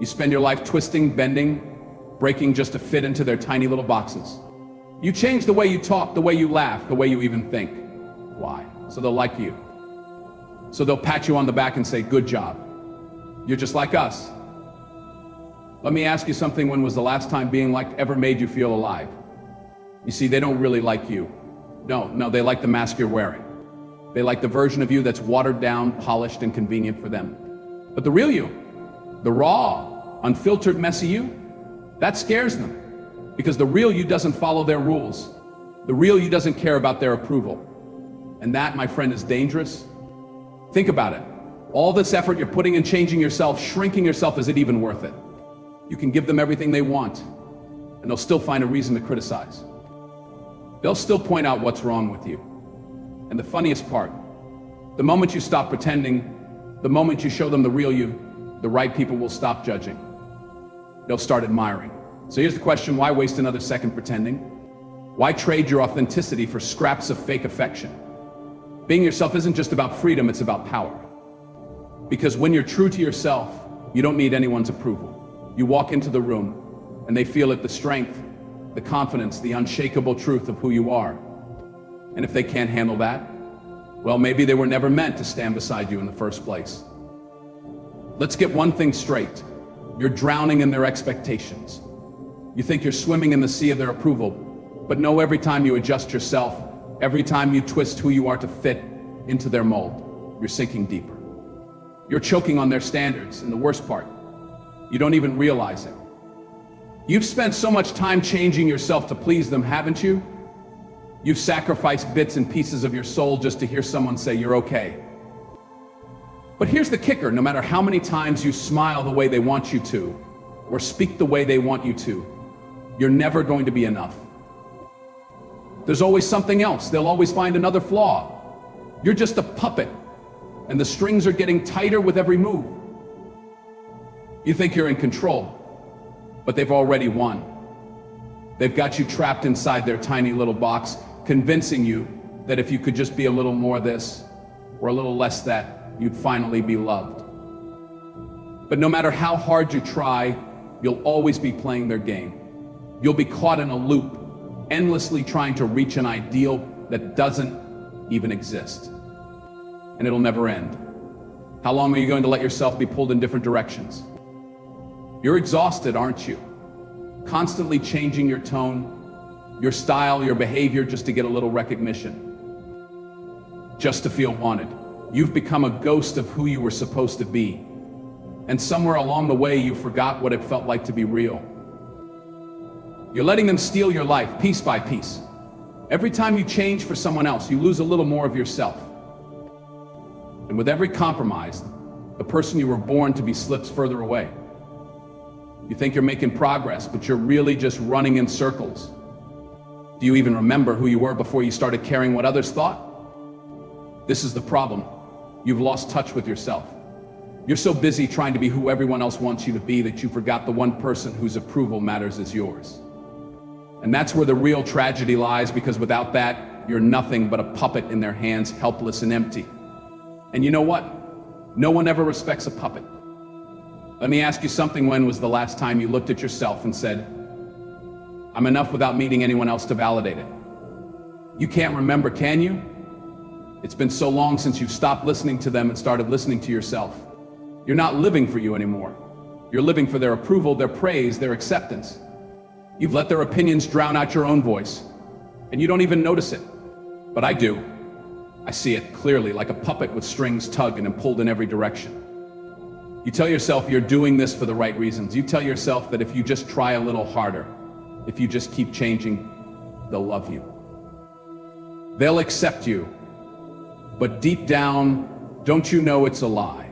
You spend your life twisting, bending, breaking just to fit into their tiny little boxes. You change the way you talk, the way you laugh, the way you even think. Why? So they'll like you. So they'll pat you on the back and say, good job. You're just like us. Let me ask you something. When was the last time being liked ever made you feel alive? You see, they don't really like you. No, they like the mask you're wearing. They like the version of you that's watered down, polished, and convenient for them. But the real you, the raw, unfiltered, messy you, that scares them. Because the real you doesn't follow their rules. The real you doesn't care about their approval. And that, my friend, is dangerous. Think about it. All this effort you're putting in changing yourself, shrinking yourself, is it even worth it? You can give them everything they want, and they'll still find a reason to criticize. They'll still point out what's wrong with you. And the funniest part, the moment you stop pretending, the moment you show them the real you, the right people will stop judging. They'll start admiring. So here's the question: why waste another second pretending? Why trade your authenticity for scraps of fake affection? Being yourself isn't just about freedom, it's about power. Because when you're true to yourself, you don't need anyone's approval. You walk into the room and they feel it, the strength, the confidence, the unshakable truth of who you are. And if they can't handle that, well, maybe they were never meant to stand beside you in the first place. Let's get one thing straight. You're drowning in their expectations. You think you're swimming in the sea of their approval, but know every time you adjust yourself, every time you twist who you are to fit into their mold, you're sinking deeper. You're choking on their standards, and the worst part, you don't even realize it. You've spent so much time changing yourself to please them, haven't you? You've sacrificed bits and pieces of your soul just to hear someone say you're okay. But here's the kicker: no matter how many times you smile the way they want you to, or speak the way they want you to, you're never going to be enough. There's always something else. They'll always find another flaw. You're just a puppet, and the strings are getting tighter with every move. You think you're in control, but they've already won. They've got you trapped inside their tiny little box, convincing you that if you could just be a little more this or a little less that, you'd finally be loved. But no matter how hard you try, you'll always be playing their game. You'll be caught in a loop, endlessly trying to reach an ideal that doesn't even exist. And it'll never end. How long are you going to let yourself be pulled in different directions? You're exhausted, aren't you? Constantly changing your tone, your style, your behavior just to get a little recognition. Just to feel wanted. You've become a ghost of who you were supposed to be. And somewhere along the way, you forgot what it felt like to be real. You're letting them steal your life piece by piece. Every time you change for someone else, you lose a little more of yourself. And with every compromise, the person you were born to be slips further away. You think you're making progress, but you're really just running in circles. Do you even remember who you were before you started caring what others thought? This is the problem. You've lost touch with yourself. You're so busy trying to be who everyone else wants you to be that you forgot the one person whose approval matters is yours. And that's where the real tragedy lies, because without that, you're nothing but a puppet in their hands, helpless and empty. And you know what? No one ever respects a puppet. Let me ask you something. When was the last time you looked at yourself and said, I'm enough without needing anyone else to validate it? You can't remember, can you? It's been so long since you've stopped listening to them and started listening to yourself. You're not living for you anymore. You're living for their approval, their praise, their acceptance. You've let their opinions drown out your own voice, and you don't even notice it. But I do. I see it clearly, like a puppet with strings tugging and pulled in every direction. You tell yourself you're doing this for the right reasons. You tell yourself that if you just try a little harder, if you just keep changing, they'll love you. They'll accept you. But deep down, don't you know it's a lie?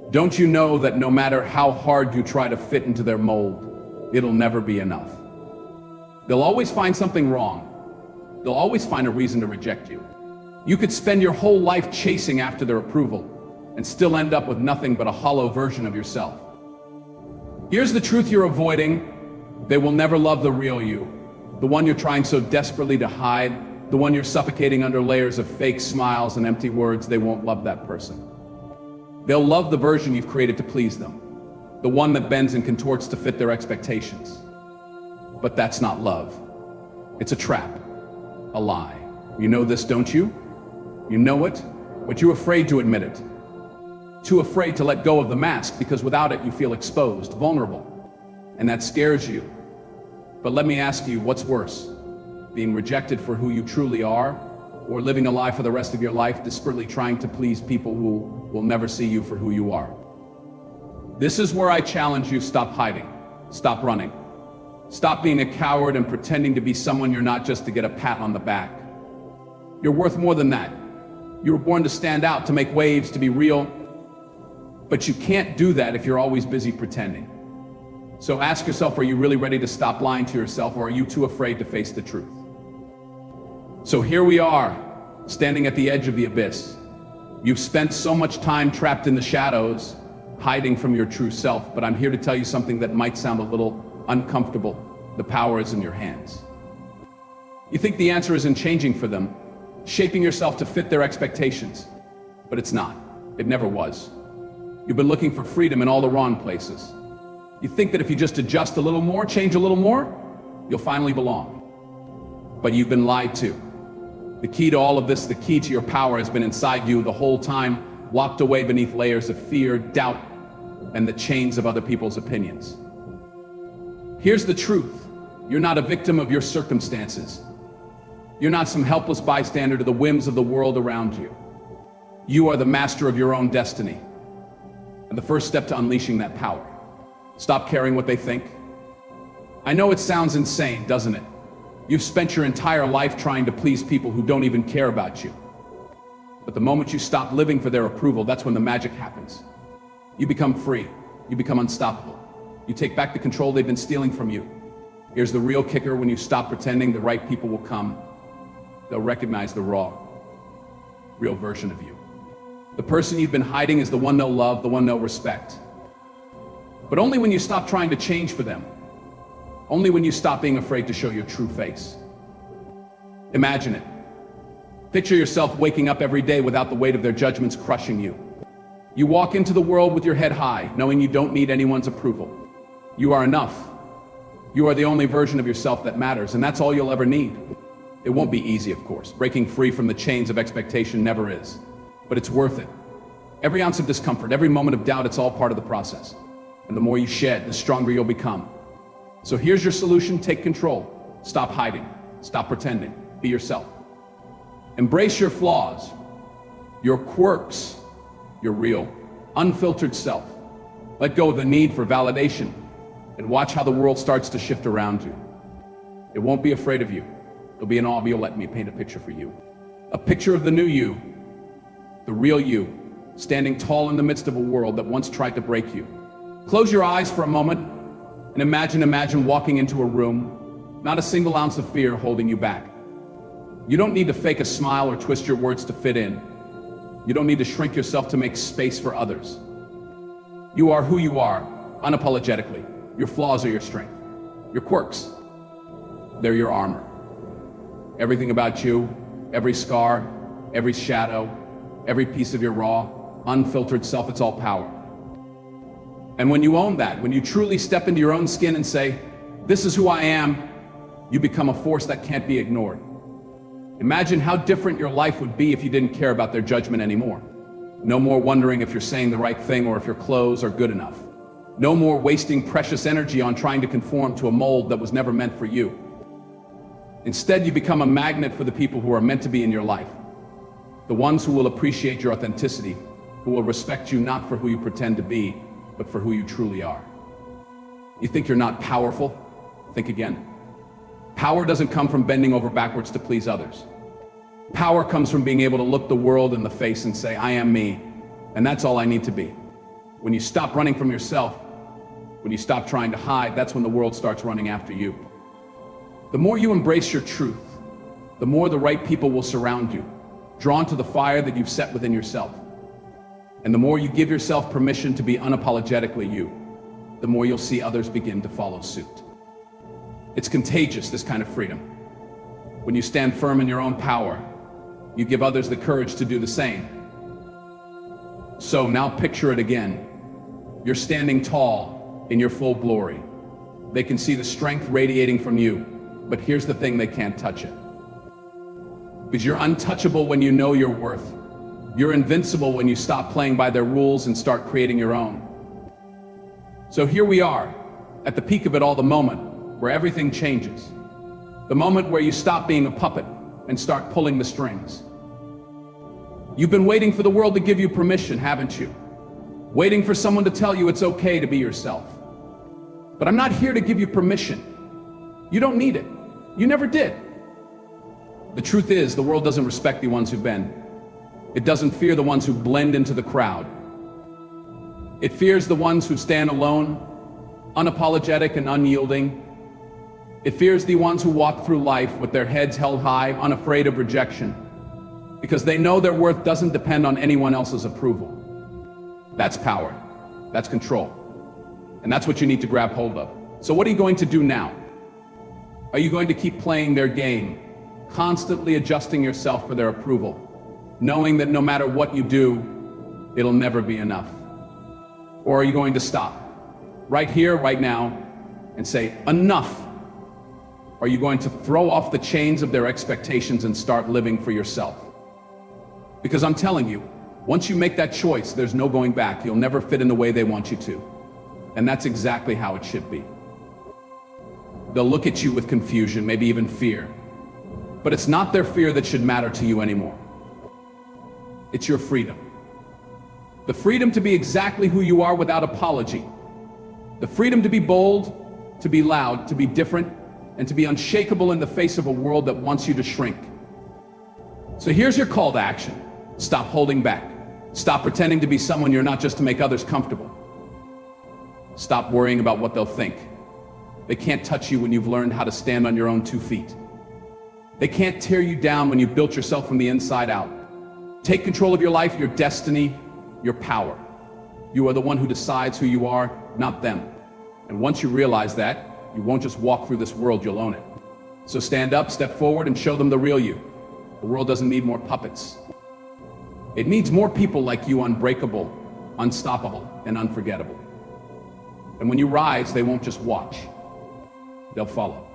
Don't you know that no matter how hard you try to fit into their mold, it'll never be enough? They'll always find something wrong. They'll always find a reason to reject you. You could spend your whole life chasing after their approval and still end up with nothing but a hollow version of yourself. Here's the truth you're avoiding. They will never love the real you, the one you're trying so desperately to hide, the one you're suffocating under layers of fake smiles and empty words. They won't love that person. They'll love the version you've created to please them. the one that bends and contorts to fit their expectations. But that's not love. It's a trap, a lie. You know this, don't you? You know it, but you're afraid to admit it. Too afraid to let go of the mask because without it you feel exposed, vulnerable, and that scares you. But let me ask you, what's worse? Being rejected for who you truly are, or living a lie for the rest of your life, desperately trying to please people who will never see you for who you are? This is where I challenge you: stop hiding, stop running. Stop being a coward and pretending to be someone you're not just to get a pat on the back. You're worth more than that. You were born to stand out, to make waves, to be real. But you can't do that if you're always busy pretending. So ask yourself, are you really ready to stop lying to yourself, or are you too afraid to face the truth? So here we are, standing at the edge of the abyss. You've spent so much time trapped in the shadows, hiding from your true self, but I'm here to tell you something that might sound a little uncomfortable. The power is in your hands. You think the answer is in changing for them, shaping yourself to fit their expectations, but it's not. It never was. You've been looking for freedom in all the wrong places. You think that if you just adjust a little more, change a little more, you'll finally belong. But you've been lied to. The key to all of this, the key to your power, has been inside you the whole time, locked away beneath layers of fear, doubt, and the chains of other people's opinions. Here's the truth. You're not a victim of your circumstances. You're not some helpless bystander to the whims of the world around you. You are the master of your own destiny. And the first step to unleashing that power: stop caring what they think. I know it sounds insane, doesn't it? You've spent your entire life trying to please people who don't even care about you. But the moment you stop living for their approval, that's when the magic happens. You become free. You become unstoppable. You take back the control they've been stealing from you. Here's the real kicker: when you stop pretending, the right people will come. They'll recognize the raw, real version of you. The person you've been hiding is the one they'll love, the one they'll respect. But only when you stop trying to change for them. Only when you stop being afraid to show your true face. Imagine it. Picture yourself waking up every day without the weight of their judgments crushing you. You walk into the world with your head high, knowing you don't need anyone's approval. You are enough. You are the only version of yourself that matters, and that's all you'll ever need. It won't be easy, of course. Breaking free from the chains of expectation never is. But it's worth it. Every ounce of discomfort, every moment of doubt, it's all part of the process. And the more you shed, the stronger you'll become. So here's your solution: take control. Stop hiding. Stop pretending. Be yourself. Embrace your flaws, your quirks, your real, unfiltered self. Let go of the need for validation and watch how the world starts to shift around you. It won't be afraid of you. It'll be in awe. You'll let me paint a picture for you. A picture of the new you, the real you, standing tall in the midst of a world that once tried to break you. Close your eyes for a moment and imagine walking into a room, not a single ounce of fear holding you back. You don't need to fake a smile or twist your words to fit in. You don't need to shrink yourself to make space for others. You are who you are, unapologetically. Your flaws are your strength. Your quirks, they're your armor. Everything about you, every scar, every shadow, every piece of your raw, unfiltered self, it's all power. And when you own that, when you truly step into your own skin and say, "This is who I am," you become a force that can't be ignored. Imagine how different your life would be if you didn't care about their judgment anymore. No more wondering if you're saying the right thing or if your clothes are good enough. No more wasting precious energy on trying to conform to a mold that was never meant for you. Instead, you become a magnet for the people who are meant to be in your life. The ones who will appreciate your authenticity, who will respect you not for who you pretend to be, but for who you truly are. You think you're not powerful? Think again. Power doesn't come from bending over backwards to please others. Power comes from being able to look the world in the face and say, "I am me, and that's all I need to be." When you stop running from yourself, when you stop trying to hide, that's when the world starts running after you. The more you embrace your truth, the more the right people will surround you, drawn to the fire that you've set within yourself. And the more you give yourself permission to be unapologetically you, the more you'll see others begin to follow suit. It's contagious, this kind of freedom. When you stand firm in your own power, you give others the courage to do the same. So now picture it again. You're standing tall in your full glory. They can see the strength radiating from you, but here's the thing, they can't touch it. Because you're untouchable when you know your worth. You're invincible when you stop playing by their rules and start creating your own. So here we are, at the peak of it all, the moment where everything changes. The moment where you stop being a puppet and start pulling the strings. You've been waiting for the world to give you permission, haven't you? Waiting for someone to tell you it's okay to be yourself. But I'm not here to give you permission. You don't need it. You never did. The truth is, the world doesn't respect the ones who bend. It doesn't fear the ones who blend into the crowd. It fears the ones who stand alone, unapologetic and unyielding. It fears the ones who walk through life with their heads held high, unafraid of rejection, because they know their worth doesn't depend on anyone else's approval. That's power. That's control. And that's what you need to grab hold of. So what are you going to do now? Are you going to keep playing their game, constantly adjusting yourself for their approval, knowing that no matter what you do, it'll never be enough? Or are you going to stop right here, right now, and say, enough? Are you going to throw off the chains of their expectations and start living for yourself? Because I'm telling you, once you make that choice, there's no going back. You'll never fit in the way they want you to. And that's exactly how it should be. They'll look at you with confusion, maybe even fear. But it's not their fear that should matter to you anymore. It's your freedom. The freedom to be exactly who you are without apology. The freedom to be bold, to be loud, to be different, and to be unshakable in the face of a world that wants you to shrink. So here's your call to action. Stop holding back. Stop pretending to be someone you're not just to make others comfortable. Stop worrying about what they'll think. They can't touch you when you've learned how to stand on your own 2 feet. They can't tear you down when you've built yourself from the inside out. Take control of your life, your destiny, your power. You are the one who decides who you are, not them. And once you realize that, you won't just walk through this world, you'll own it. So stand up, step forward, and show them the real you. The world doesn't need more puppets. It needs more people like you, unbreakable, unstoppable, and unforgettable. And when you rise, they won't just watch. They'll follow.